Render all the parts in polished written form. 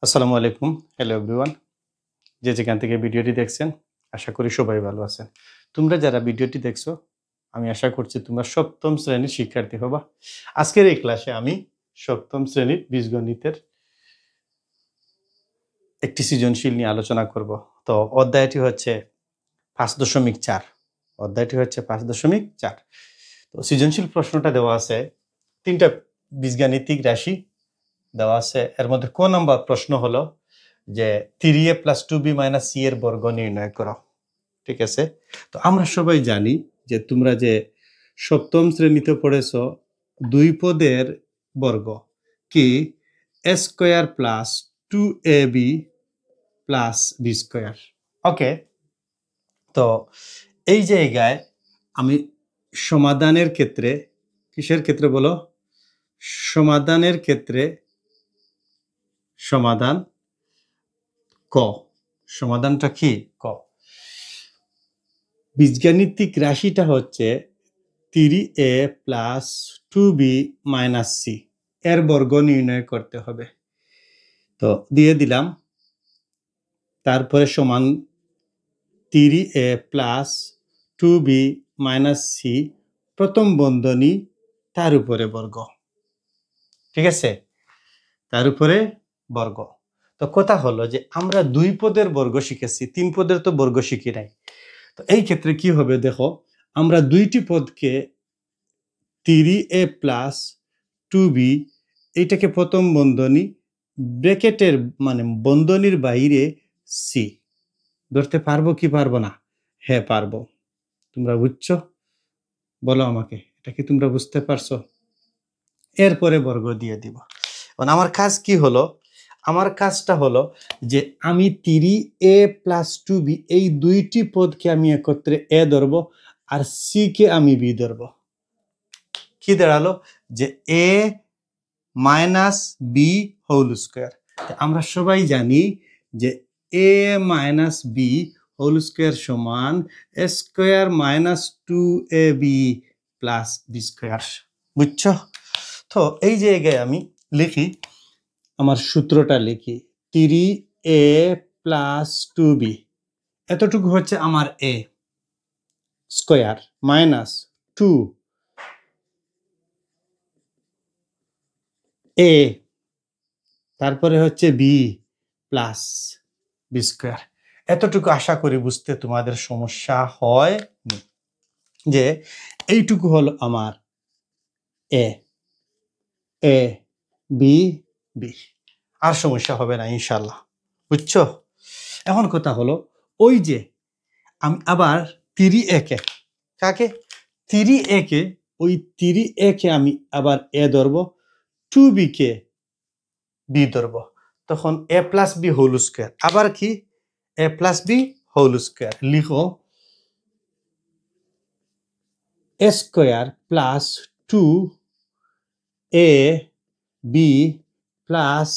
আসসালামু আলাইকুম। Hello everyone. যে যেখান থেকে ভিডিওটি দেখছেন, আশা করি সবাই ভালো আছেন। তোমরা যারা ভিডিওটি দেখছো, আমি আশা করছি তোমরা ৭ম শ্রেণীর শিক্ষার্থী হবা। আজকের এই ক্লাসে আমি ৭ম শ্রেণীর বীজগণিতের একটি সৃজনশীল নিয়ে আলোচনা করব। তো অধ্যায়টি হচ্ছে ৫.৪। অধ্যায়টি হচ্ছে ৫.৪। তো সৃজনশীল প্রশ্নটা দেওয়া আছে ৩টা বীজগাণিতিক রাশি দেওয়া আছে। এর মধ্যে ক নম্বর প্রশ্ন হলো যে 3a + 2b - c এর বর্গ নির্ণয় করো। ঠিক আছে? তো আমরা সবাই জানি যে তোমরা যে ৭ম শ্রেণীতে পড়েছো দুই পদের বর্গ কি a square plus 2ab plus b square. Okay, তো এই জায়গায় আমি সমাধানের ক্ষেত্রে কিসের ক্ষেত্রে বলো? সমাধানের ক্ষেত্রে সমাধান ক। সমাধানটা কি? ক। বীজগাণিতিক রাশিটা হচ্ছে 3a plus 2b minus c এর বর্গ নির্ণয় করতে হবে। তো দিয়ে দিলাম, তারপরে সমান 3a plus 2b minus c প্রথম বন্ধনী তার উপরে বর্গ। ঠিক আছে? তার উপরে বর্গ। তো কথা হলো যে আমরা দুই পদের বর্গ শিখেছি, তিন পদের তো বর্গ শিখি নাই। তো এই ক্ষেত্রে কি হবে দেখো, আমরা দুইটি পদকে 3a প্লাস 2b এইটাকে প্রথম বন্ধনী ব্র্যাকেটের মানে বন্ধনীর বাইরে c ধরতে পারবো কি পারবো না? হ্যাঁ পারবো। তোমরা বুঝছো? বলো আমাকে, এটা কি তোমরা বুঝতে পারছো? এরপরে বর্গ দিয়ে দিব। এখন আমার কাজ কি হলো? আমার কাজটা হলো যে আমি 3a প্লাস 2b এই দুইটি পদকে আমি একত্রে a ধরবো আর c কে আমি b ধরবো। কি দাঁড়ালো? যে a minus B whole square. আমরা সবাই জানি যে a minus B whole square সমান a square minus 2ab plus B square. বুঝছো? তো এই জায়গায় আমি লিখি, আমার সূত্রটা লিখি 3a প্লাস 2b এতটুকু হচ্ছে আমার a স্কোয়ার মাইনাস 2a তারপরে হচ্ছে বি প্লাস বি স্কোয়ার। এতটুকু আশা করি বুঝতে তোমাদের সমস্যা হয় যে এইটুকু হলো আমার এ এ বি বি। আর সমস্যা হবে না ইনশাল্লাহ। বুঝছো? এখন কথা হলো ওই যে আমি আবার 3a কে কাকে 3a কে ওই 3a কে আমি আবার এ ধরবো, 2b কে বি ধরবো, তখন a plus B whole square. আবার কি a plus B whole square. লিখো a square plus 2a B plus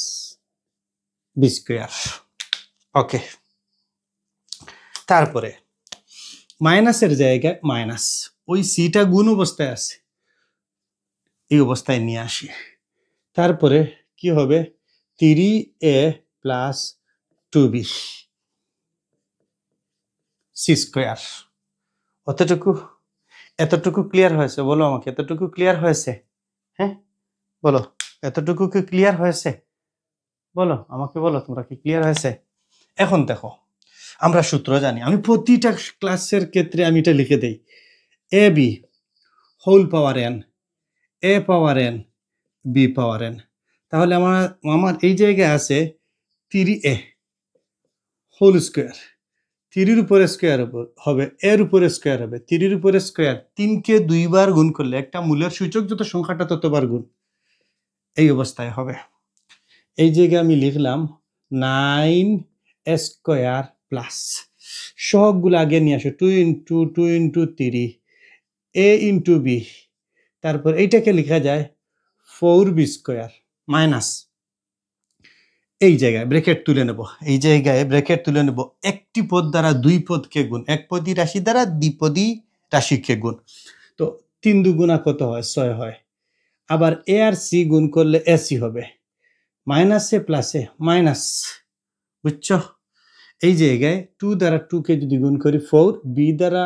B square. Okay, তারপরে মাইনাসের জায়গায় মাইনাস, ওই সিটা গুণ অবস্থায় আছে, এই অবস্থায় নিয়ে আসি। তারপরে কি হবে 3a plus 2b C square. এতটুকু ক্লিয়ার হয়েছে? বলো আমাকে, এতটুকু ক্লিয়ার হয়েছে? হ্যাঁ বলো, এতটুকু কি ক্লিয়ার হয়েছে? বলো আমাকে, বলো তোমরা কি ক্লিয়ার হয়েছে? এখন দেখো, আমরা সূত্র জানি, আমি প্রতিটা ক্লাসের ক্ষেত্রে আমি এটা লিখে দেই, A B whole power N, A power N, B power N. তাহলে আমার এই জায়গায় আছে 3a হোল স্কোয়ার, 3-র উপরে স্কোয়ার হবে, এর উপরে স্কোয়ার হবে, 3-র উপরে স্কোয়ার, 3কে দুইবার গুণ করলে একটা মূলের সূচক যত সংখ্যাটা ততবার গুণ, এই অবস্থায় হবে। এই জায়গায় আমি লিখলাম 9a স্কোয়ার প্লাস সবগুলো আগে নিয়ে আসো 2 ইন্টু 3 a ইন্টু বি, তারপর এইটাকে লেখা যায় 4b স্কোয়ার মাইনাস, এই জায়গায় ব্র্যাকেট তুলে নেব, এই জায়গায় ব্র্যাকেট তুলে নেব, একটি পদ দ্বারা দুই পদকে গুণ, এক পদী রাশি দ্বারা দ্বিপদী রাশিকে গুণ। তো 3 দুগুণা কত হয়? 6 হয়। আবার এ আর সি গুণ করলে এসি হবে, মাইনাসে প্লাসে মাইনাস, বুঝছো? এই জায়গায় 2 দ্বারা 2 কে যদি গুণ করি 4, বি দ্বারা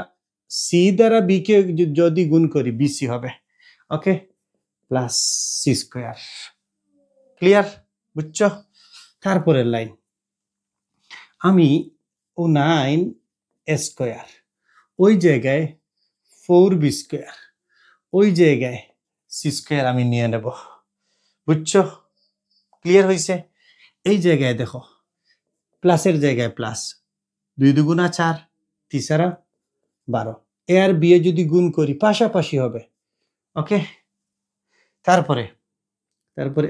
সি দ্বারা বি কে যদি গুণ করি বিসি হবে। ওকে, প্লাস সি স্কোয়ার। ক্লিয়ার, বুঝছো? তারপরের লাইন, আমি 9 স্কোয়ার, ওই জায়গায় 4b স্কোয়ার, ওই জায়গায় সি স্কোয়ার আমি নিয়ে নেব, বুঝছো? ক্লিয়ার হয়েছে? এই জায়গায় দেখো, প্লাসের জায়গায় প্লাস, 2 দুগুণা 4, 3 12, এ আর বি এ যদি গুণ করি পাশাপাশি হবে। ওকে, তারপরে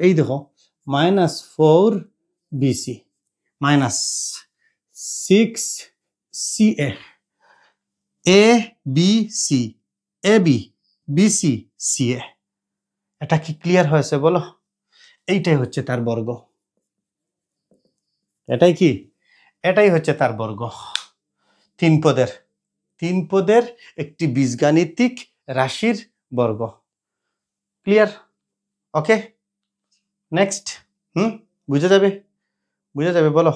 এই দেখো minus 4 BC minus 6 C A B C, A B B C C এ। এটা কি ক্লিয়ার হয়েছে বলো? এইটাই হচ্ছে তার বর্গ। এটাই কি? এটাই হচ্ছে তার বর্গ। 3 পদের একটি বীজগাণিতিক রাশির বর্গ। ক্লিয়ার? ওকে, নেক্সট। বুঝে যাবে? বুঝে যাবে বলো?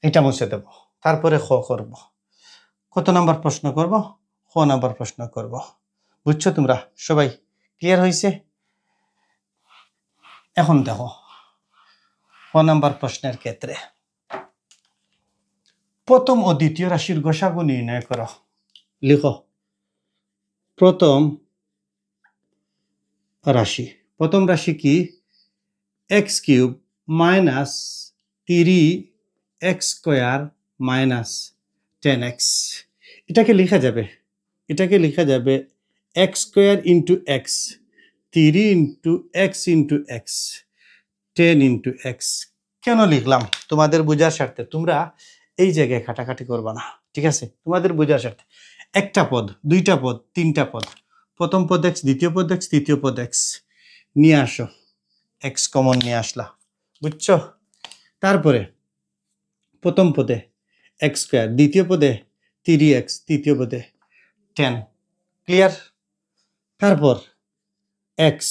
এটা মুছে দেব, তারপরে খ করব। কত নাম্বার প্রশ্ন করব? খ নাম্বার প্রশ্ন করব। বুঝছো তোমরা সবাই? ক্লিয়ার হয়েছে? এখন দেখো, খ নাম্বার প্রশ্নের ক্ষেত্রে প্রথম ও দ্বিতীয় রাশির গসাগু নির্ণয় করো। লিখো প্রথম রাশি। প্রথম রাশি কি? X cube minus 3x square minus 10x। এটাকে লেখা যাবে x square into x, 3 into x into x, 10 into x. কেন লিখলাম? তোমাদের বোঝার স্বার্থে। তোমরা এই জায়গায় কাটাকাটি করবা না, ঠিক আছে? তোমাদের বোঝার স্বার্থে। একটা পদ, দুইটা পদ, তিনটা পদ, প্রথম পদ এক্স, দ্বিতীয় পদ এক্স, তৃতীয় পদ এক্স নিয়ে আসো, এক্স কমন নিয়ে আসলা, বুঝছো? তারপরে প্রথম পদে এক্স স্কোয়ার, দ্বিতীয় পদে 3x, তৃতীয় পদে 10। ক্লিয়ার? তারপর এক্স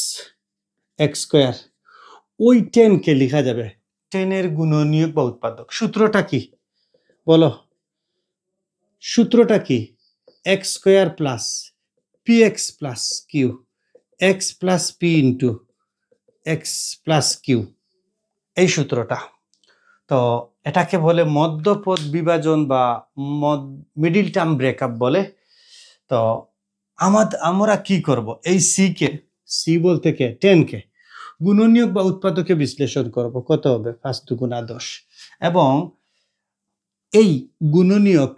স্কোয়ার, ওই 10 কে লেখা যাবে 10 এর গুণনীয়ক বা উৎপাদক। সূত্রটা কি বলো? সূত্রটা কি? X square plus P X plus Q, X plus P into X plus Q, এই সূত্রটা। তো এটাকে বলে মধ্যপদ বিভাজন বা মিডিল টার্ম ব্রেকআপ বলে। তো আমরা কি করব? এই সি বলতে কে 10 কে গুণনীয়ক বা উৎপাদকে বিশ্লেষণ করব। কত হবে? 5 দুগুণা 10। এবং এই গুণনীয়ক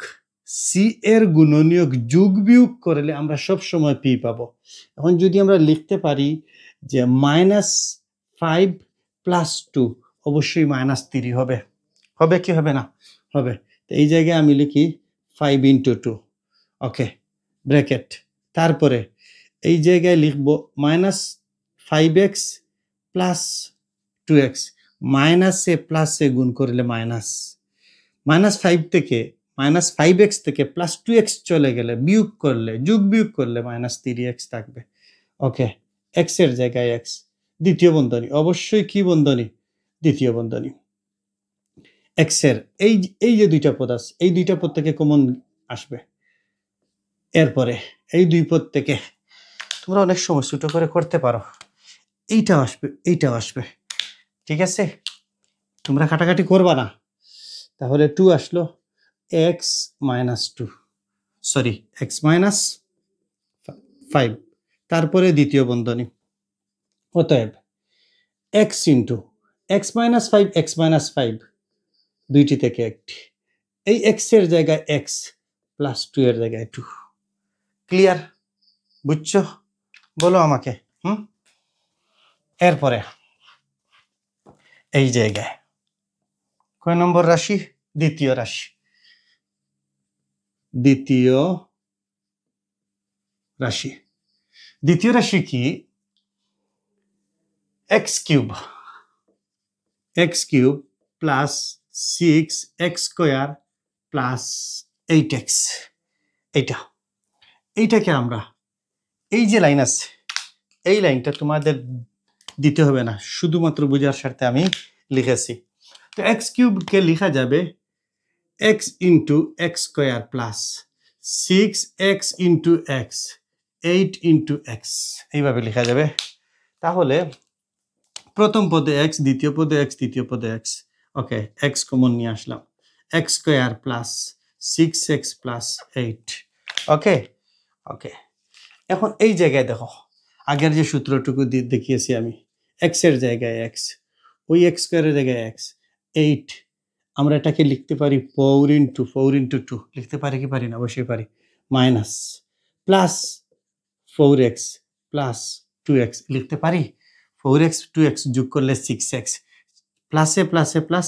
সি এর গুণনীয়ক যোগ বিয়োগ করলে আমরা সব সময় পি পাবো। এখন যদি আমরা লিখতে পারি যে -5 + 2, অবশ্যই -3 হবে। হবে কি হবে না? হবে। তো এই জায়গায় আমি লিখি 5 × 2, ওকে, ব্র্যাকেট। তারপরে এই জায়গায় লিখব -5x + 2x, মাইনাসে প্লাসে গুণ করলে -5 থেকে -5x থেকে +2x চলে গেলে বিয়োগ করলে, যোগ বিয়োগ করলে -3x থাকবে। ওকে, x এর জায়গায় x, দ্বিতীয় বন্ধনী, অবশ্যই কি বন্ধনী? দ্বিতীয় বন্ধনী। x এর এই যে দুইটা পদ আছে, এই দুইটা পদ থেকে কমন আসবে। এরপরে এই দুই পদ থেকে তোমরা অনেক সময় ছোট করে করতে পারো, এইটাও আসবে, এইটাও আসবে, ঠিক আছে? তোমরা কাটাকাটি করবা না। তাহলে 2 আসলো, x - 2, সরি x - 5। তারপরে দ্বিতীয় বন্ধনী, অতএব x ইন্টু x - 5, x - 5 দুইটি থেকে একটি, এই x এর জায়গায় x প্লাস 2 এর জায়গায় 2। ক্লিয়ার? বুঝছো? বলো আমাকে। এরপরে এই জায়গায় কয় নম্বর রাশি? দ্বিতীয় রাশি। দ্বিতীয় রাশি কি? X cube plus 6x square plus 8x। এইটাকে আমরা, এই যে লাইন আছে, এই লাইনটা তোমাদের দিতে হবে না, শুধুমাত্র বোঝার স্বার্থে আমি লিখেছি। তো এক্স কিউবকে লেখা যাবে x into x square plus 6x into x 8 into x, এইভাবে লেখা যাবে। তাহলে প্রথম পদে এক্স, দ্বিতীয় পদে এক্স, তৃতীয় পদে এক্স। ওকে, এক্স কমন নিয়ে আসলাম, X square plus 6x plus 8। Okay okay, এখন এই জায়গায় দেখো, আগের যে সূত্রটুকু দেখিয়েছি আমি, এক্স এর জায়গায় এক্স, ওই এক্স স্কোয়ারের জায়গায় এক্স 8, আমরা এটাকে লিখতে পারি 4 ইন্টু 2 লিখতে পারি কি পারি না? অবশ্যই পারি। Minus plus 4x plus 2x লিখতে পারি। 4x 2x যোগ করলে 6x, প্লাসে প্লাসে প্লাস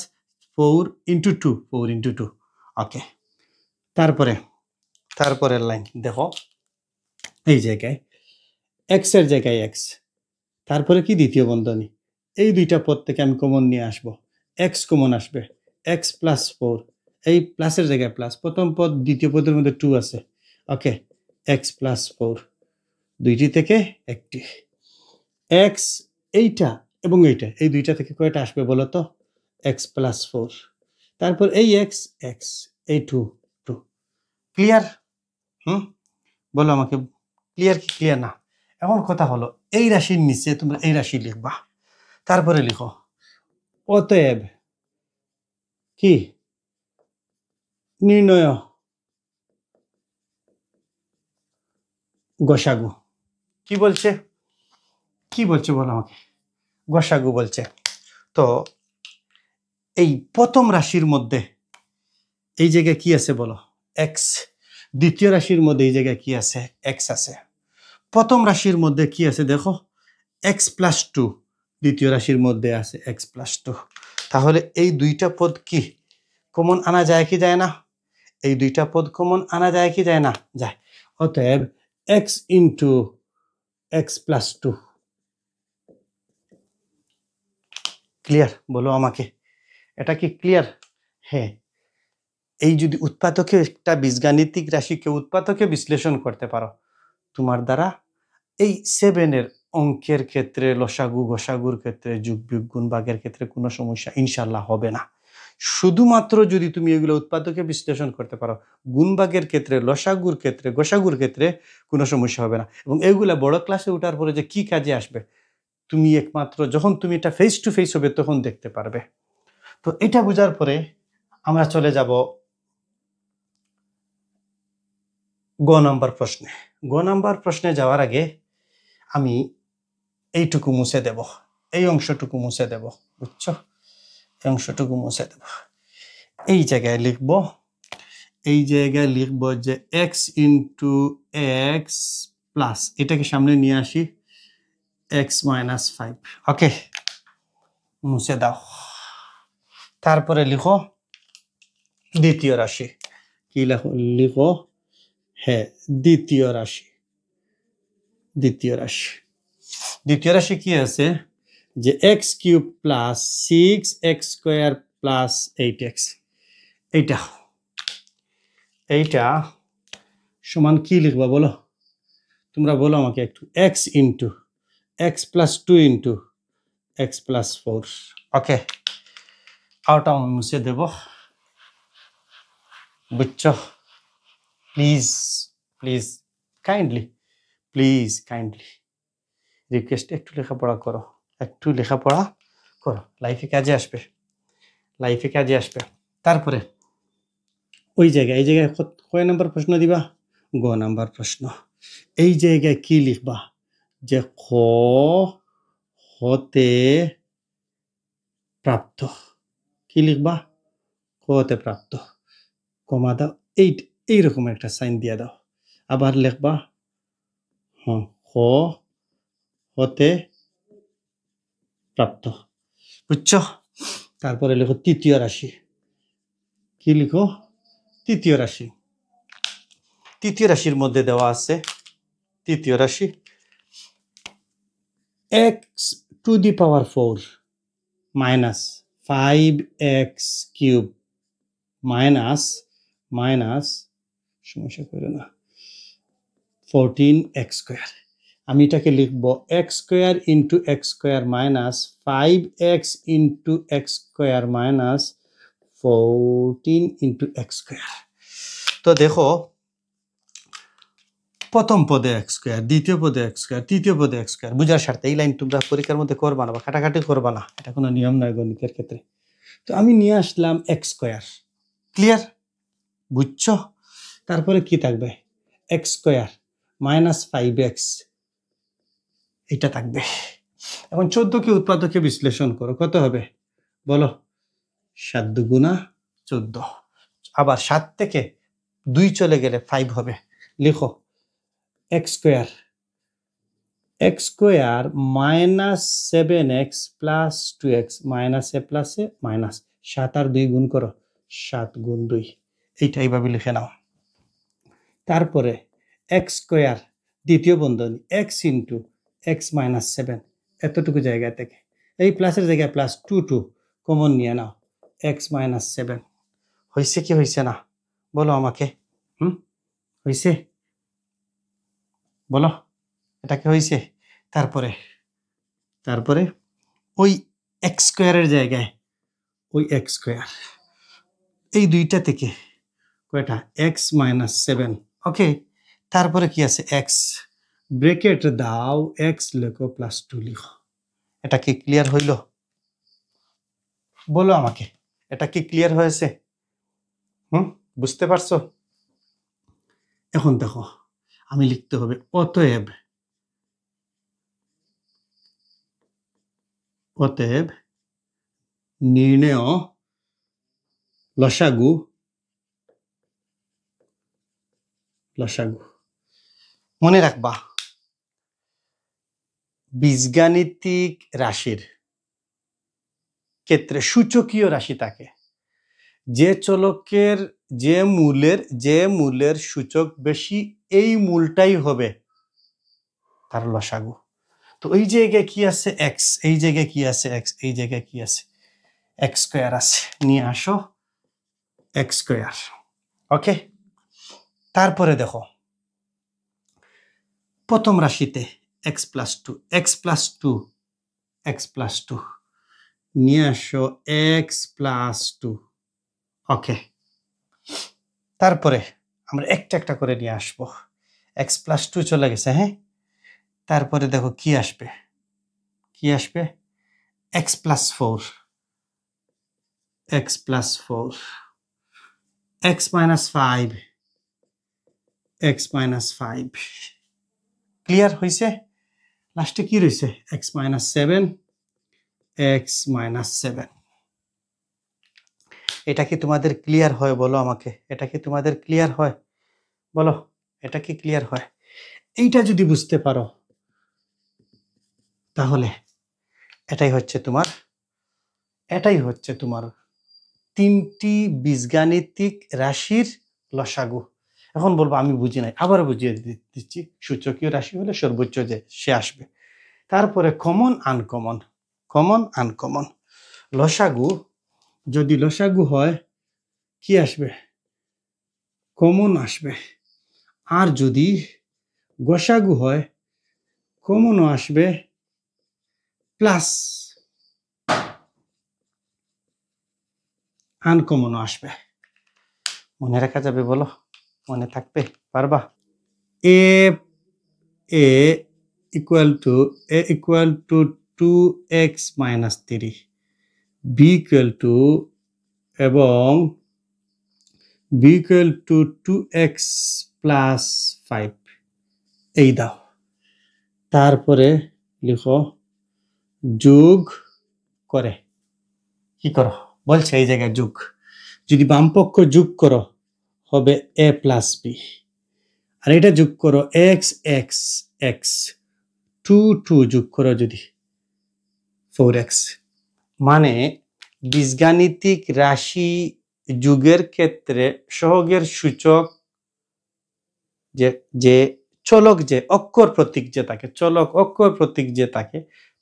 4 ইন্টু 2, 4 ইন্টু 2। ওকে, তারপরের লাইন দেখো, এই জায়গায় এক্স এর জায়গায় এক্স, তারপরে কি দ্বিতীয় বন্ধনী, এই দুইটা পদ থেকে আমি কমন নিয়ে আসব, এক্স কমন আসবে, এক্স প্লাস 4, এই প্লাসের জায়গায় প্লাস, প্রথম পদ দ্বিতীয় পদের মধ্যে 2 আছে। ওকে, এক্স প্লাস 4, দুইটি থেকে একটি, এক্স এইটা এবং এইটা, এই দুইটা থেকে কয়টা আসবে বলো তো? এক্স প্লাস 4, তারপর এই এক্স এক্স, এই 2 2। ক্লিয়ার? বলো আমাকে, ক্লিয়ার কি ক্লিয়ার না? এখন কথা হলো, এই রাশির নিচে তোমরা এই রাশি লিখবা, তারপরে লিখো অতএব কি নির্ণয় গসাগু। কি বলছে বলো আমাকে? গসাগু বলছে। তো এই প্রথম রাশির মধ্যে এই জায়গায় কি আছে বলো? এক্স। দ্বিতীয় রাশির মধ্যে এই জায়গায় কি আছে? এক্স আছে। প্রথম রাশির মধ্যে কি আছে দেখো, এক্স প্লাস 2, দ্বিতীয় রাশির মধ্যে আছে এক্স প্লাস 2। তাহলে এই দুইটা পদ কি কমন আনা যায় কি যায় না? এই দুইটা পদ কমন আনা যায় কি যায় না? যায়। অতএব x into X plus 2। Clear? বলো আমাকে, এটা কি ক্লিয়ার? হ্যাঁ, এই যদি উৎপাদকে একটা বীজগাণিতিক রাশিকে উৎপাদকে বিশ্লেষণ করতে পারো, তোমার দ্বারা এই 7-এর অঙ্কের ক্ষেত্রে, লসাগু গসাগুর ক্ষেত্রে, যোগ বিয়োগ গুণ ভাগের ক্ষেত্রে কোনো সমস্যা ইনশাল্লাহ হবে না। শুধুমাত্র যদি তুমি এগুলো উৎপাদকে বিশ্লেষণ করতে পারো, গুণ ভাগের ক্ষেত্রে, লসাগুর ক্ষেত্রে, গসাগুর ক্ষেত্রে কোনো সমস্যা হবে না। এবং এগুলা বড় ক্লাসে ওঠার পরে যে কি কাজে আসবে, তুমি একমাত্র যখন তুমি এটা ফেস টু ফেস হবে তখন দেখতে পারবে। তো এটা বোঝার পরে আমরা চলে যাব গ নাম্বার প্রশ্নে। গ নাম্বার প্রশ্নে যাওয়ার আগে আমি এইটুকু মুছে দেব, এই অংশটুকু মুছে দেব, বুঝছো? এই অংশটুকু মুছে দেব। এই জায়গায় লিখব, যে এক্স ইন্টু এক্স প্লাস, এটাকে সামনে নিয়ে আসি, এক্স মাইনাস 5। ওকে, মুছে দাও। তারপরে লিখো দ্বিতীয় রাশি। কি লিখো? হ্যাঁ, দ্বিতীয় রাশি কি আছে? যে x cube plus 6x square plus 8x, এইটা সমান কি লিখবা বলো? তোমরা বলো আমাকে একটু। X into X plus 2 into X plus 4। ওকে, আউটা মুছে দেব, বুঝছো? প্লিজ কাইন্ডলি রিকোয়েস্ট, একটু লেখাপড়া করো, লাইফে কাজে আসবে। তারপরে এই জায়গায় কয় নাম্বার প্রশ্ন দিবা? গ নাম্বার প্রশ্ন। এই জায়গায় কি লিখবা? যে খ হতে প্রাপ্ত। কি লিখবা? খ হতে প্রাপ্ত, কমা দাও, এইরকম একটা সাইন দিয়ে দাও। আবার লিখবা খ হতে প্রাপ্ত, বুঝছো? তারপরে লিখো তৃতীয় রাশি। কি লিখো? তৃতীয় রাশির মধ্যে দেওয়া আছে, তৃতীয় রাশি x to the power 4 minus 5x cube minus সমস্যা করে না 14x স্কোয়ার। আমি এটাকে লিখব x square into x square minus 5x into x square minus 14 into x square. তো দেখো প্রথম পদে এক্স স্কোয়ার, দ্বিতীয় পদে এক্স স্কোয়ার, তৃতীয় পদে এক্স স্কোয়ার। বুঝার স্বার্থে এই লাইন তোমরা পরীক্ষার মধ্যে করবা না বা কাটাকাটি করবা না, এটা কোনো নিয়ম নয় গণিতের ক্ষেত্রে। তো আমি নিয়ে আসলাম এক্স স্কোয়ার। ক্লিয়ার? বুঝছো? তারপরে কি থাকবে? এক্স স্কোয়ার মাইনাস 5x, এটা থাকবে। এখন 14কে উৎপাদকে বিশ্লেষণ করো, কত হবে বলো? 7 দুগুণা 14। আবার 7 থেকে 2 চলে গেলে 5 হবে। লিখো X square minus 7x plus 2x minus A প্লাসে মাইনাস 7 আর 2 গুণ করো, 7 গুণ 2, এইটা এইভাবে লিখে নাও। তারপরে এক্স স্কোয়ার দ্বিতীয় বন্ধনী এক্স ইন্টু এক্স মাইনাস 7, এতটুকু জায়গা থেকে এই প্লাসের জায়গায় প্লাস 2 কমন নিয়ে নাও, এক্স মাইনাস 7। হয়েছে কি হয়েছে না বলো আমাকে? হয়েছে? বলো এটা কি হয়েছে? তারপরে ওই এক্স স্কোয়ারের জায়গায় ওই এক্স স্কোয়ার, এই দুইটা থেকে কয়টা? X minus 7। ওকে, তারপরে কি আছে? এক্স, ব্রেকেট দাও, এক্স লেখো প্লাস 2 লিখো। এটা কি ক্লিয়ার হইল? বলো আমাকে, এটা কি ক্লিয়ার হয়েছে? বুঝতে পারছো? এখন দেখো আমি লিখতে হবে অতএব নির্ণেয় লসাগু মনে রাখবা বীজগাণিতিক রাশির ক্ষেত্রে সূচকীয় রাশি থাকে, যে চলকের যে মূলের সূচক বেশি এই মূলটাই হবে তার লসাগু। তো এই জায়গায় কি আছে? এক্স, এই জায়গায় কি আছে? এক্স, এই জায়গায় কি আছে? এক্স স্কোয়ার আছে, নিয়ে আসো এক্স স্কোয়ার। ওকে, তারপরে দেখো প্রথম রাশিতে এক্স প্লাস টু নিয়ে আসো এক্স প্লাস 2। ওকে, তারপরে আমরা একটা একটা করে নিয়ে আসবো। এক্স প্লাস 2 চলে গেছে। হ্যাঁ, তারপরে দেখো কি আসবে? X plus 4, X minus 5, clear হয়েছে? লাস্টে কি রয়েছে? X minus 7। এটা কি তোমাদের ক্লিয়ার হয় বলো আমাকে? এটা কি তোমাদের ক্লিয়ার হয় বলো? এটা কি ক্লিয়ার হয়? এইটা যদি বুঝতে পারো তাহলে এটাই হচ্ছে তোমার 3টি বীজগাণিতিক রাশির লসাগু। এখন বলবো আমি বুঝি নাই, আবার বুঝিয়ে দিচ্ছি। সূচকীয় রাশি হলে সর্বোচ্চ যে সে আসবে, তারপরে কমন আনকমন। লসাগু যদি লসাগু হয় কি আসবে? কমন আসবে। আর যদি গসাগু হয় কমনও আসবে প্লাস আনকমনও আসবে। মনে রাখা যাবে বলো? মনে থাকবে? পারবা? A equal to 2x minus 3, B equal to 2x plus 5, এই দাও। তারপরে লিখো যোগ করে কি করো বলছে? এই জায়গায় যোগ, যদি বামপক্ষ যোগ করো হবে a প্লাস বি, আর এটা যোগ করো x 2 যোগ করো যদি 4x। মানে বীজগাণিতিক রাশি যোগের ক্ষেত্রে সহগের সূচক যে চলক, যে অক্ষর প্রতীক যে থাকে,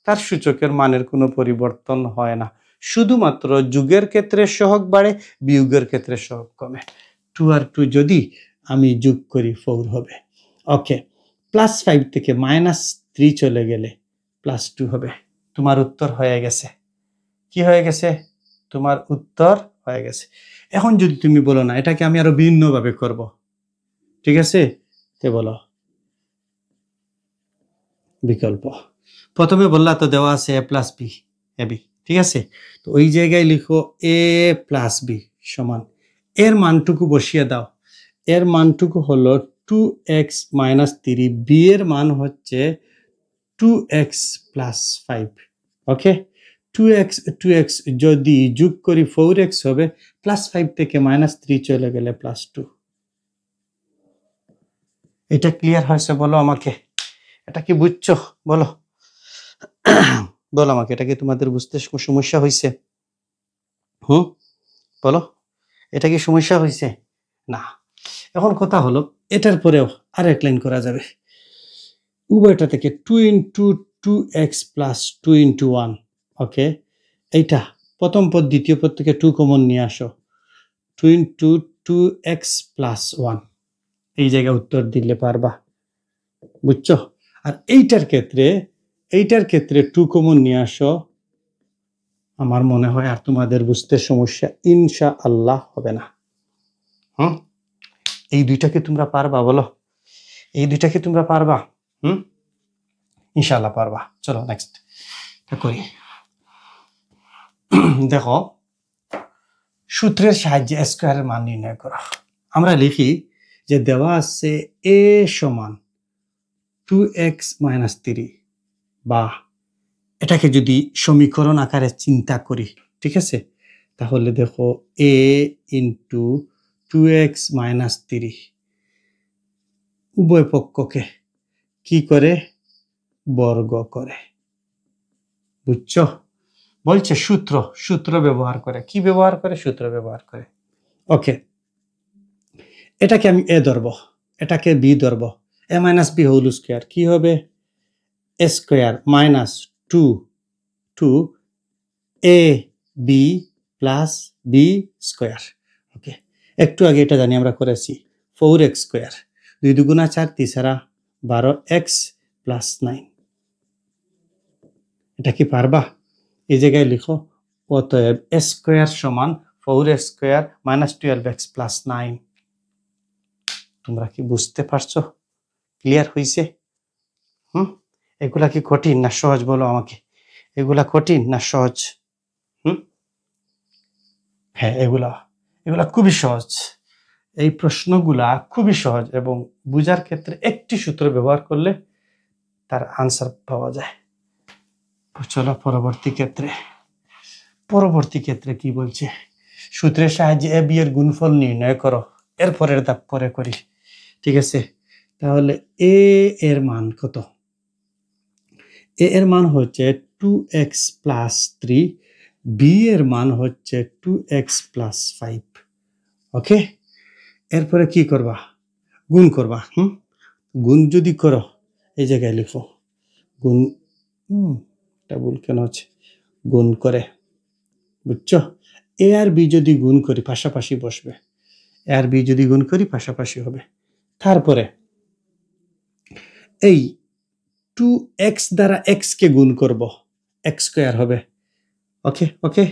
তার সূচকের মানের কোনো পরিবর্তন হয় না। শুধুমাত্র যোগের ক্ষেত্রে সহগ বাড়ে, বিয়োগের ক্ষেত্রে সহগ কমে। 2 আর 2 যদি আমি যোগ করি 4 হবে। ওকে, প্লাস 5 থেকে মাইনাস 3 চলে গেলে +2 হবে। তোমার উত্তর হয়ে গেছে। কি হয়ে গেছে? তোমার উত্তর হয়ে গেছে। এখন যদি তুমি বলো না এটাকে আমি আরো ভিন্নভাবে করব, ঠিক আছে? তে বলো বিকল্প। প্রথমে বললা তো দেওয়া আছে a + b ab, ঠিক আছে? তো ওই জায়গায় লিখো a + b সমান এর মানটুকু বসিয়ে দাও। এর মানটুকু হলো 2x - 3, b এর মান হচ্ছে 2x + 5, ওকে? 2x যদি যোগ করি 4x হবে, +5 থেকে -3 চলে গেলে +2। এটা ক্লিয়ার হয়েছে? বলো আমাকে, এটা কি বুঝছো? বলো বলো আমাকে, এটা কি তোমাদের বুঝতে সমস্যা হয়েছে? বলো, এটা কি সমস্যা হয়েছে? না। এখন কথা হলো এটার পরেও আরেক লাইন করা যাবে। উভয়টা থেকে 2 × 2x + 2 × 1, ওকে? এইটা প্রথম পদ দ্বিতীয় পদ থেকে 2 কমন নিয়ে আসো, 2 × 2x + 1, এই জায়গায় উত্তর দিলে পারবা, বুঝছো? আর এইটার ক্ষেত্রে 2 কমন নিয়ে আসো, আমার মনে হয় আর তোমাদের বুঝতে সমস্যা ইনশাআল্লাহ হবে না। এই দুইটাকে তোমরা পারবা? বলো, এই দুইটাকে তোমরা পারবা? ইনশাআল্লাহ পারবা। চলো নেক্সট করি। দেখো, সূত্রের সাহায্যে স্কয়ারের মান নির্ণয় করা। আমরা লিখি যে দেওয়া আছে a সমান 2x - 3, বা এটাকে যদি সমীকরণ আকারে চিন্তা করি, ঠিক আছে? তাহলে দেখো a × 2x - 3 উভয় পক্ষকে কি করে? বর্গ করে, বুঝছো? বলছে সূত্র ব্যবহার করে। কি ব্যবহার করে? সূত্র ব্যবহার করে। ওকে, এটাকে আমি a ধরব, এটাকে b ধরব। a - b হোল স্কয়ার কি হবে? a square - 2 ab + b square, okay? একটু আগে এটা জানি আমরা করেছি 4x স্কয়ার, 2 × 2 = 4, 3 × 12x + 9। এটা কি পারবা? এই জায়গায় লিখো অতএব a স্কয়ার সমান 4x স্কয়ার - 12x + 9। তোমরা কি বুঝতে পারছো? ক্লিয়ার হইছে? এগুলা কি কঠিন না সহজ? বলো আমাকে, এগুলা কঠিন না সহজ? হ্যাঁ, এগুলা খুবই সহজ। এই প্রশ্নগুলা খুবই সহজ এবং বুঝার ক্ষেত্রে একটি সূত্র ব্যবহার করলে তার আনসার পাওয়া যায়। চলো পরবর্তী ক্ষেত্রে কি বলছে? সূত্রের সাহায্যে a b এর গুণফল নির্ণয় করো। এর পরের ধাপ পরে করি, ঠিক আছে? তাহলে a এর মান কত? a এর মান হচ্ছে 2x + 3, b এর মান হচ্ছে 2x + 5, ওকে? এরপরে কি করবা? গুণ করবা। গুণ যদি করো এই জায়গায় লিখো গুণ, এটা ভুল কেন হচ্ছে? গুণ করে, বুঝছো? a আর b যদি গুণ করি পাশাপাশি বসবে, a আর b যদি গুণ করি পাশাপাশি হবে। তারপরে এই 2x দ্বারা x কে গুণ করব, x স্কয়ার হবে, ওকে?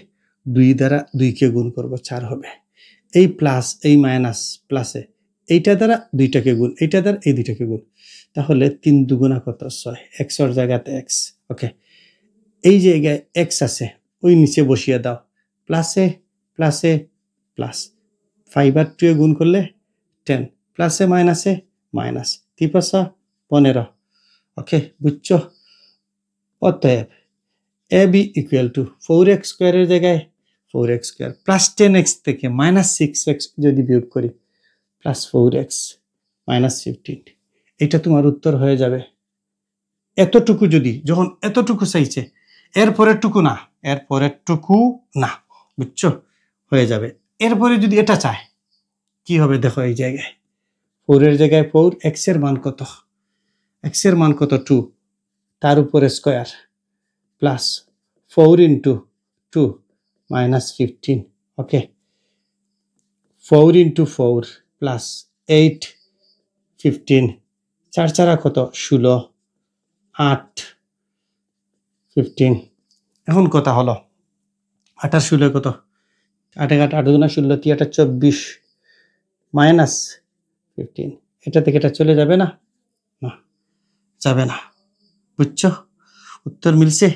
2 দ্বারা 2 কে গুণ করব, 4 হবে। এই প্লাস এই মাইনাস প্লাসে এইটা দ্বারা 2টাকে গুণ, এইটা দ্বারা এই 2টাকে গুণ, তাহলে 3 × 2 = কত? 6, x এর জায়গাতে x, ওকে? এই জায়গায় x আছে, ওই নিচে বসিয়ে দাও, প্লাসে প্লাস 5 আর 2 গুণ করলে 10, প্লাসে মাইনাসে মাইনাস, 3 × 5 = 15, ওকে? বুঝছো? অতএব ab = 4x স্কয়ারের জায়গায় 4x স্কয়ার প্লাস 10x থেকে -6x যদি বিয়োগ করি +4x -15, এটা তোমার উত্তর হয়ে যাবে। এতটুকু যদি, যখন এতটুকু চাইছে, এর পরের টুকু না, বুঝছো? হয়ে যাবে। এরপরে যদি এটা চায় কি হবে? দেখো এই জায়গায় 4 এর জায়গায় 4, x এর মান কত? x এর মান কত? 2, তার উপরে স্কয়ার প্লাস 4 × 2 -15, ওকে? 4 × 4 + 8 15, 4 × 4 কত? 16, 8 15। এখন কথা হলো 8 আর 16 কত? 8 8 8 গুণা 16 3 8 24 মাইনাস 15। এটা থেকে এটা চলে যাবে না? না, যাবে না। বুঝছো? উত্তর মিলছে?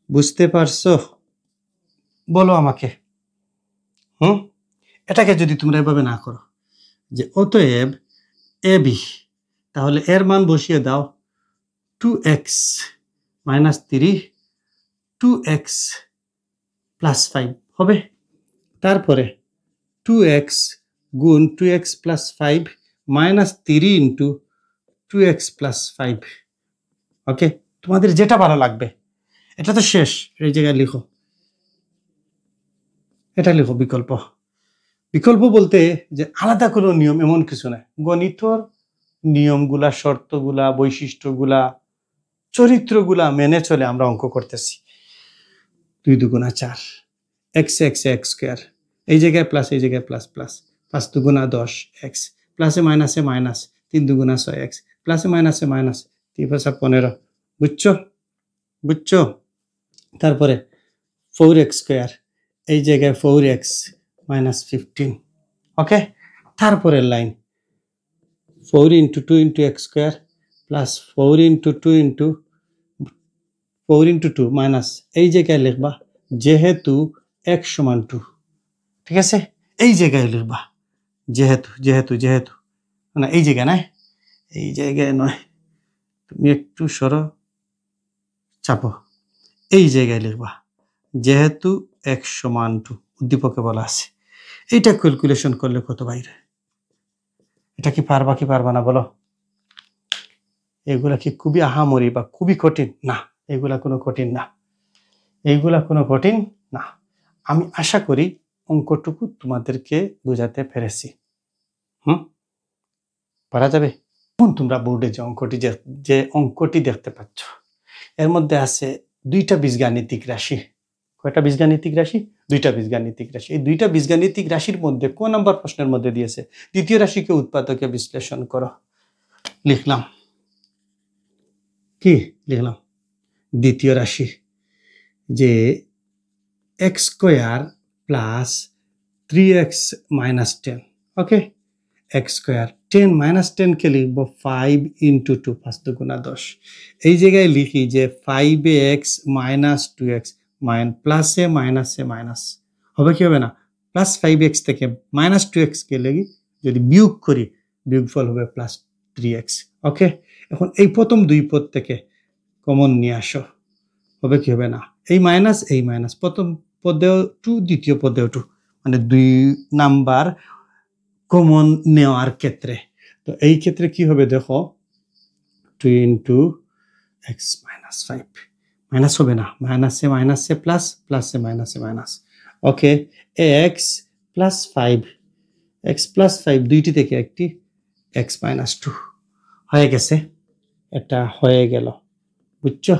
বুঝতে পারছো? বলো আমাকে। এটাকে যদি তোমরা এভাবে না করো যে অতএব এ বি, তাহলে এর মান বসিয়ে দাও 2x মাইনাস 3 2x প্লাস 5 হবে। তারপরে 2x গুণ 2x plus 5 minus 3 into 2x plus 5। ওকে, তোমাদের যেটা ভালো লাগবে। এটা তো শেষ, এই জায়গায় লিখো, এটা লিখো বিকল্প। বিকল্প বলতে যে আলাদা কোনো নিয়ম এমন কিছু নাই। গণিতর নিয়মগুলা, শর্তগুলা, বৈশিষ্ট্যগুলা, চরিত্রগুলা মেনে চলে আমরা অঙ্ক করতেছি। 2 দুগুণা 4, x x x স্কয়ার, এই জায়গায় প্লাস, এই জায়গায় প্লাস প্লাস, 5 দুগুণা 10 x, প্লাসে মাইনাসে মাইনাস, 3 দুগুণা 6x, প্লাসে মাইনাসে মাইনাস, 3 5 15। বুঝছো? বুঝছো? তারপরে 4x স্কয়ার, এই জায়গায় 4x মাইনাস 15। ওকে, তারপরের line 4 into 2 into x square plus 4 into 2 into 4 into 2 minus, এই জায়গায় লিখবা যেহেতু x সমান 2। ঠিক আছে, এই জায়গায় লিখবা যেহেতু যেহেতু যেহেতু, না এই জায়গায় নয়, এই জায়গায় নয়, তুমি একটু সরো, চাপো, এই জায়গায় লিখবা যেহেতু x সমান 2 উদ্দীপকে বলা আছে। এইটা ক্যালকুলেশন করলে কত বাইরে? এটা কি পারবা কি পারবা না বলো? এগুলা কি খুবই আহামরি বা খুবই কঠিন? না, এগুলা কোনো কঠিন না, এইগুলা কোনো কঠিন না। আমি আশা করি অঙ্কটুকু তোমাদেরকে বোঝাতে পেরেছি। পারা যাবে? এখন তোমরা বোর্ডে যে অঙ্কটি দেখতে পাচ্ছ, এর মধ্যে আছে 2টা বীজগাণিতিক রাশি। কয়টা বীজগাণিতিক রাশি? 2টা বীজগাণিতিক রাশি। এই 2টা বীজগাণিতিক রাশির মধ্যে কোন নাম্বার প্রশ্নের মধ্যে দিয়েছে দ্বিতীয় রাশিকে উৎপাদকে বিশ্লেষণ করো। লিখলাম, কি লিখলাম? দ্বিতীয় রাশি যে x square plus 3x minus 10। ওকে, x স্কয়ার 10 মাইনাস 10 কে লিখবো 5 ইন্টু 2, 5 দুগুণা 10। এই জায়গায় লিখি যে 5x মাইনাস 2x প্লাসে মাইনাসে মাইনাস হবে, কি হবে না? প্লাস 5x থেকে মাইনাস 2x কে লিখি, যদি বিয়োগ করি বিয়োগফল হবে প্লাস 3x। ওকে, এখন এই প্রথম দুই পদ থেকে কমন নিয়ে আসো, হবে কি হবে না? এই মাইনাস প্রথম পদেও 2, দ্বিতীয় পদেও 2, মানে 2 নাম্বার কমন নেওয়ার ক্ষেত্রে। তো এই ক্ষেত্রে কি হবে দেখো, 2 ইন্টু x মাইনাস 5, মাইনাস হবে না, মাইনাসে মাইনাসে প্লাস, প্লাসে মাইনাসে মাইনাস। ওকে, x প্লাস 5, x প্লাস 5 দুইটি থেকে একটি x মাইনাস 2 হয়ে গেছে, এটা হয়ে গেল। বুঝছো?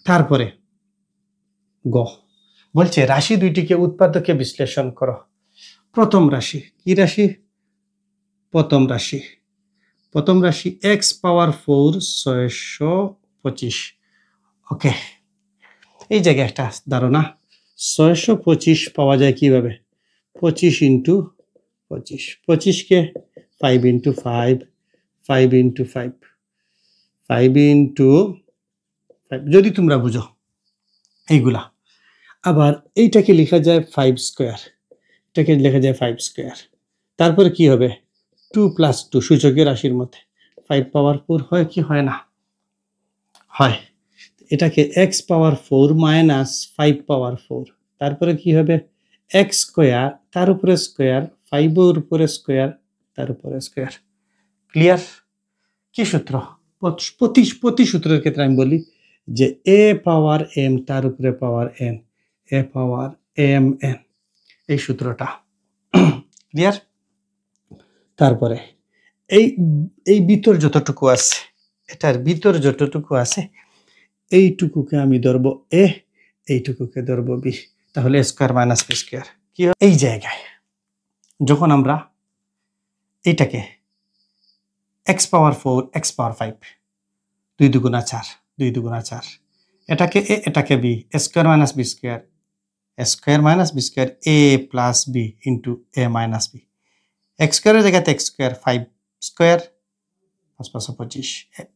তারপরে গ বলছে রাশি দুইটিকে উৎপাদকে বিশ্লেষণ করো। প্রথম রাশি কি রাশি? প্রথম রাশি x পাওয়ার 4 625। ওকে, এই জায়গায় একটা ধারণা, 625 পাওয়া যায় কিভাবে? 25 ইন্টু 25, 25কে 5 ইন্টু 5, 5 ইন্টু 5, 5 ইন্টু 5, যদি তোমরা বুঝো এইগুলা। আবার এইটাকে লেখা যায় 5 স্কয়ার, এটাকে লেখা যায় 5 স্কয়ার। তারপরে কি হবে? 2 প্লাস 2 সূচকের রাশির মধ্যে 5 পাওয়ার 4 হয় কি হয় না? হয়। এটাকে x পাওয়ার 4 মাইনাস 5 পাওয়ার 4, তারপরে কি হবে? x স্কয়ার, তার উপরে স্কয়ার, 5 এর উপরে স্কয়ার, তার উপরে স্কয়ার। ক্লিয়ার? কি সূত্র? প্রতি সূত্রের ক্ষেত্রে আমি বলি যে a পাওয়ার m তার উপরে পাওয়ার n, a power m n, এই সূত্রটা। ক্লিয়ার? তারপরে এই ভিতর যতটুকু আছে, এটার ভিতর যতটুকু আছে, এইটুকুকে আমি ধরবো a, এইটুকুকে ধরবো b, তাহলে a square minus b square. কি হয়? এই জায়গায় যখন আমরা এইটাকে x পাওয়ার 4 x পাওয়ার 5 2 দুগুণা 4 2 দুগুণা 4 এটাকে a এটাকে b square minus b square square minus b square a plus b into a minus b x স্কয়ারের জায়গাতে x স্কয়ার 5 স্কয়ার 5 5 25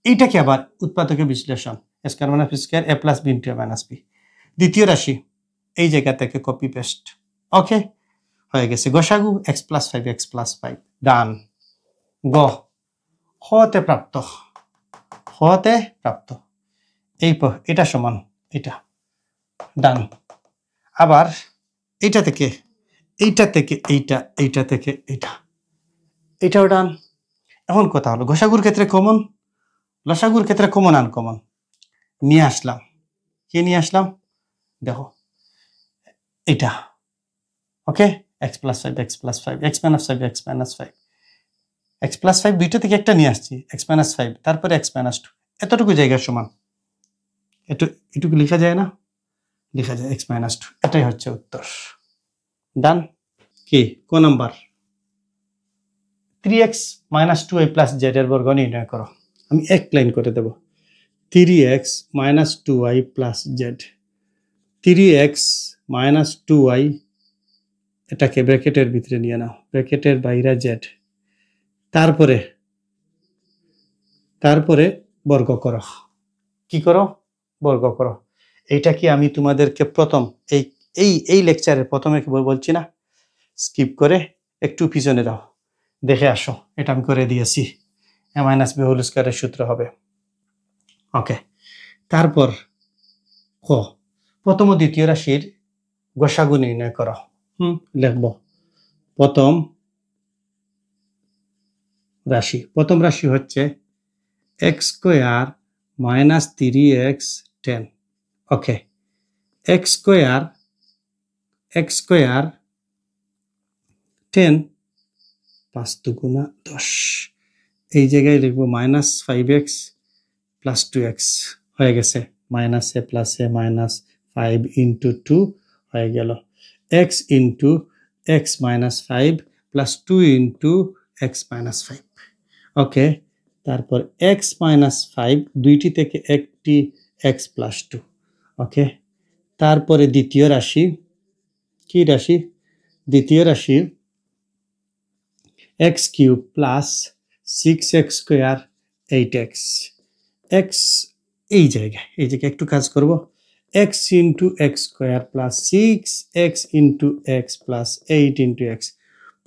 এইটাকে আবার উৎপাদকের বিশ্লেষণ square minus b square a plus b into a minus b দ্বিতীয় রাশি এই জায়গা থেকে copy paste ওকে হয়ে গেছে গসাগু x প্লাস 5 x প্লাস 5 ডান গ হতে প্রাপ্ত এই এটা সমান এটা ডান আবার এইটা থেকে এইটা থেকে এইটাও ডান এখন কথা হলো গসাগুর ক্ষেত্রে কমন লসাগুর ক্ষেত্রে কমন আনকমন নিয়ে আসলাম কি নিয়ে আসলাম দেখো এটা ওকে x plus 5 x plus 5 x minus 5 x minus 5 x plus 5 দুইটা থেকে একটা নিয়ে আসছি x মাইনাস 5 তারপরে x মাইনাস 2 এতটুকু জায়গার সমান এটুকু লেখা যায় না লেখা যায় x মাইনাস 2 এটাই হচ্ছে উত্তর ডান কি কোন number 3x minus 2y plus z এর বর্গ নির্ণয় করো আমি এক লাইন করে দেব 3x minus 2y plus z 3x minus 2y এটাকে ব্র্যাকেটের ভিতরে নিয়ে নাও ব্র্যাকেটের বাইরে z তারপরে বর্গ করো কি করো বর্গ করো এইটা কি আমি তোমাদেরকে প্রথম এই লেকচারের প্রথমে কি বলছি না স্কিপ করে একটু পিছনে দাও দেখে আসো এটা আমি করে দিয়েছি a মাইনাস b হোল স্কয়ারের সূত্র হবে ওকে তারপর ক প্রথম ও দ্বিতীয় রাশির গসাগু নির্ণয় করো লিখব প্রথম রাশি হচ্ছে x স্কয়ার মাইনাস 3x 10 ওকে x স্কয়ার 10 5 দুগুণা 10 এই জায়গায় লিখব মাইনাস 5x প্লাস 2x হয়ে গেছে minus a plus a minus 5 into 2 হয়ে গেল x into x minus 5 plus 2 into x minus 5 ওকে তারপর x মাইনাস 5 দুইটি থেকে একটি x প্লাস 2 ওকে তারপরে দ্বিতীয় রাশি কি রাশি দ্বিতীয় রাশি x cube plus 6x square 8x x এই জায়গায় একটু কাজ করব x into x square plus 6x into x plus 8 into x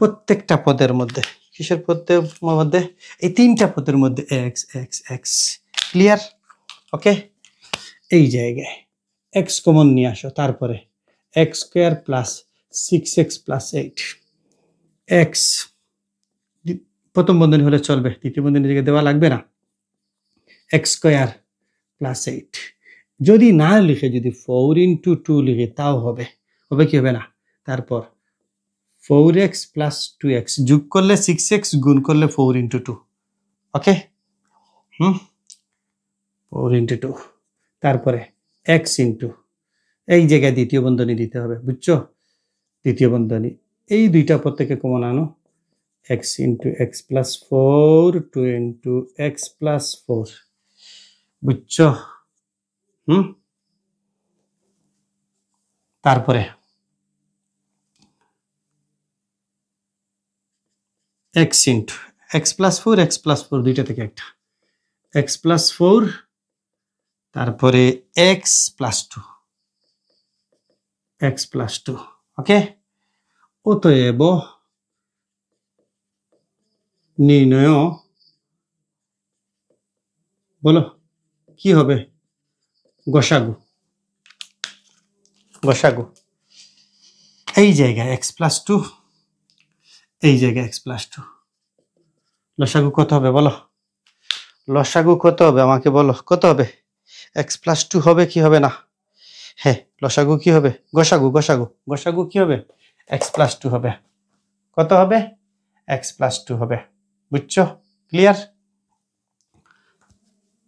প্রত্যেকটা পদের মধ্যে কিসের পদের মধ্যে এই তিনটা পদের মধ্যে x x x clear okay এই জায়গায় x কমন নিয়ে আসো তারপরে x square plus 6x plus 8 x প্রথম বন্ধনী হলে চলবে দ্বিতীয় বন্ধনীর জায়গায় দেওয়া লাগবে না x স্কয়ার প্লাস 8 যদি না লিখে যদি 4 ইন্টু 2 লিখে তাও হবে কি হবে না তারপর 4x প্লাস 2x যোগ করলে 6x গুণ করলে 4 ইন্টু 2 ওকে 4 ইন্টু 2 তারপরে x ইন্টু এই জায়গায় দ্বিতীয় বন্ধনী দিতে হবে বুঝছো দ্বিতীয় বন্ধনী এই দুইটা পদ থেকে কমন আনো x into x plus 4 2 into x plus 4 বুঝছো তারপরে x ইন্টু x প্লাস 4 দুইটা থেকে একটা x প্লাস 4 তারপরে x প্লাস 2 ওকে অতএব নির্ণয় বলো কি হবে গসাগু এই জায়গায় x প্লাস 2 এই জায়গায় x প্লাস 2 লসাগু কত হবে বলো লসাগু কত হবে আমাকে বলো কত হবে x প্লাস 2 হবে কি হবে না হ্যাঁ লসাগু কি হবে গসাগু কি হবে x প্লাস 2 হবে কত হবে x প্লাস 2 হবে বুঝছো ক্লিয়ার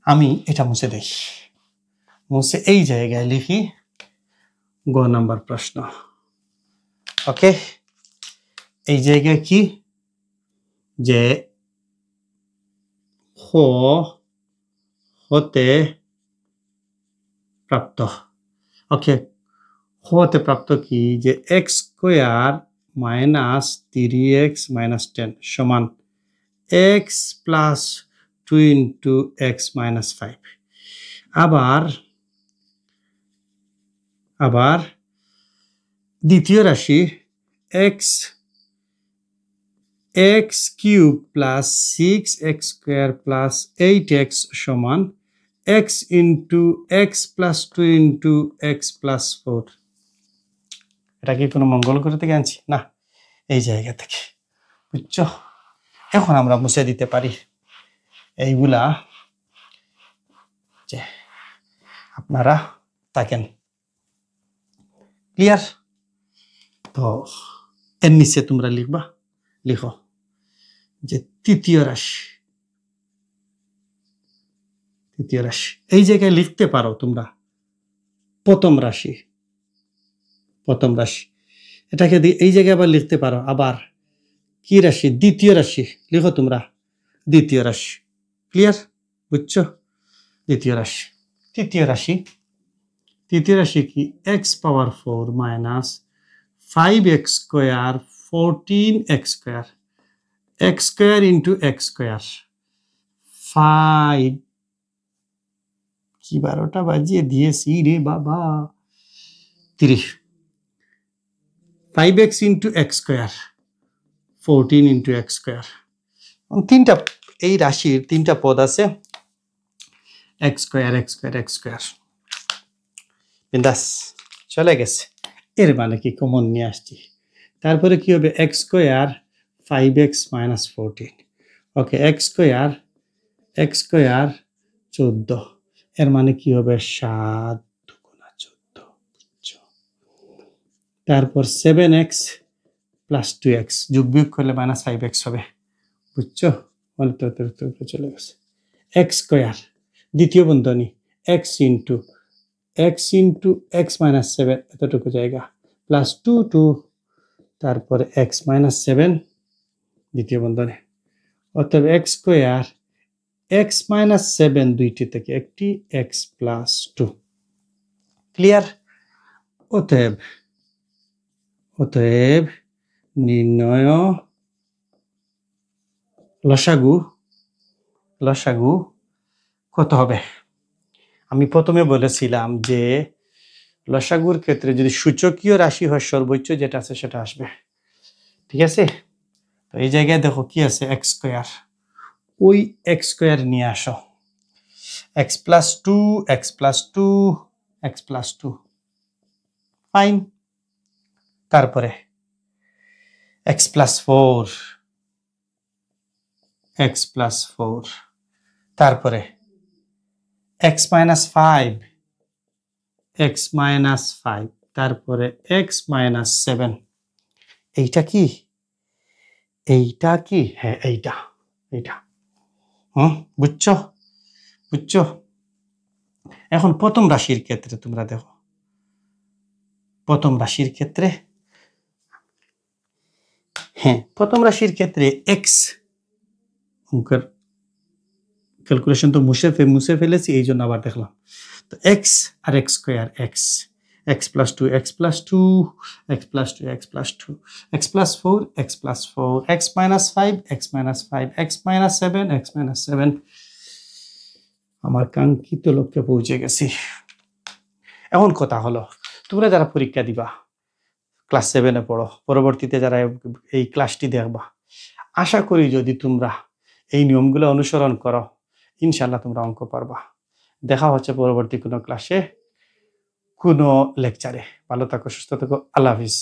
আমি এটা মুছে দেই মুছে এই জায়গায় লিখি গ নাম্বার প্রশ্ন ওকে এই জায়গায় কি যে খ হতে প্রাপ্ত ওকে হতে প্রাপ্ত কি যে x square minus 3x minus 10 সমান x plus 2 into x minus 5 আবার দ্বিতীয় রাশি x x cube plus 6x square plus 8x সমান x into X plus 2 into X plus 4 এটা কি কোনো মঙ্গল গ্রহ থেকে আনছি না এই জায়গা থেকে বুঝছো এখন আমরা মুছে দিতে পারি এইগুলা যে আপনারা থাকেন ক্লিয়ার তো এর নিচে তোমরা লিখো যে তৃতীয় রাশি এই জায়গায় লিখতে পারো তোমরা প্রথম রাশি এটাকে এই জায়গায় আবার লিখতে পারো আবার কি রাশি দ্বিতীয় রাশি লিখো তোমরা দ্বিতীয় রাশি ক্লিয়ার বুঝছো তৃতীয় রাশি কি এক্স পাওয়ার 4 minus 5x square 14x square x square into x square 5 কি 12টা বাজিয়ে দিয়েছি রে বাবা 30 5x into x square 14 into x square তিনটা এই রাশির তিনটা পদ আছে এক্স স্কোয়ার বিন্দাস চলে গেছে এর মানে কি কমন নিয়ে আসছি তারপরে কি হবে এক্স স্কোয়ার 5x মাইনাস 14 ওকে এক্স স্কোয়ার 14 এর মানে কি হবে 7 দুগুণা 14 বুঝছো তারপর 7x প্লাস 2x যোগ বিয়োগ করলে মাইনাস 5x হবে বুঝছো চলে গেছে এক্স স্কোয়ার দ্বিতীয় বন্ধনী এক্স ইন্টু এক্স মাইনাস 7 এতটুকু জায়গা প্লাস 2 তারপরে এক্স মাইনাস 7 দ্বিতীয় বন্ধনী অতএব এক্স স্কোয়ার এক্স মাইনাস 7 দুইটি থেকে একটি এক্স প্লাস 2 ক্লিয়ার অতএব নির্ণয় লসাগু কত হবে আমি প্রথমে বলেছিলাম যে লসাগুর ক্ষেত্রে যদি সূচকীয় রাশি হয় সর্বোচ্চ যেটা আছে সেটা আসবে ঠিক আছে তো এই জায়গায় দেখো কি আছে এক্স স্কোয়ার ওই এক্স স্কোয়ার নিয়ে আসো এক্স প্লাস 2 ফাইন তারপরে এক্স প্লাস 4 তারপরে এক্স মাইনাস 5 তারপরে এক্স মাইনাস 7 এইটা কি হ্যাঁ এইটা বুঝছো এখন প্রথম রাশির ক্ষেত্রে তোমরা দেখো প্রথম রাশির ক্ষেত্রে এক্স অঙ্কের ক্যালকুলেশন তো মুছে ফেলেছি এই জন্য আবার দেখলাম তো এক্স আর X square X plus 2 X plus 2 X plus 2 X plus 2 X plus 4 X minus 5 X minus 7 আমার কাঙ্ক্ষিত লক্ষ্যে পৌঁছে গেছি এখন কথা হলো তোমরা যারা পরীক্ষা দিবা ক্লাস 7-এ পড়ো পরবর্তীতে যারা এই ক্লাসটি দেখবা আশা করি যদি তোমরা এই নিয়মগুলো অনুসরণ করো ইনশাআল্লাহ তোমরা অঙ্ক পারবা দেখা হচ্ছে পরবর্তী কোনো ক্লাসে কোনো লেকচারে ভালো থাকো সুস্থ থাকো আল্লাহ হাফিজ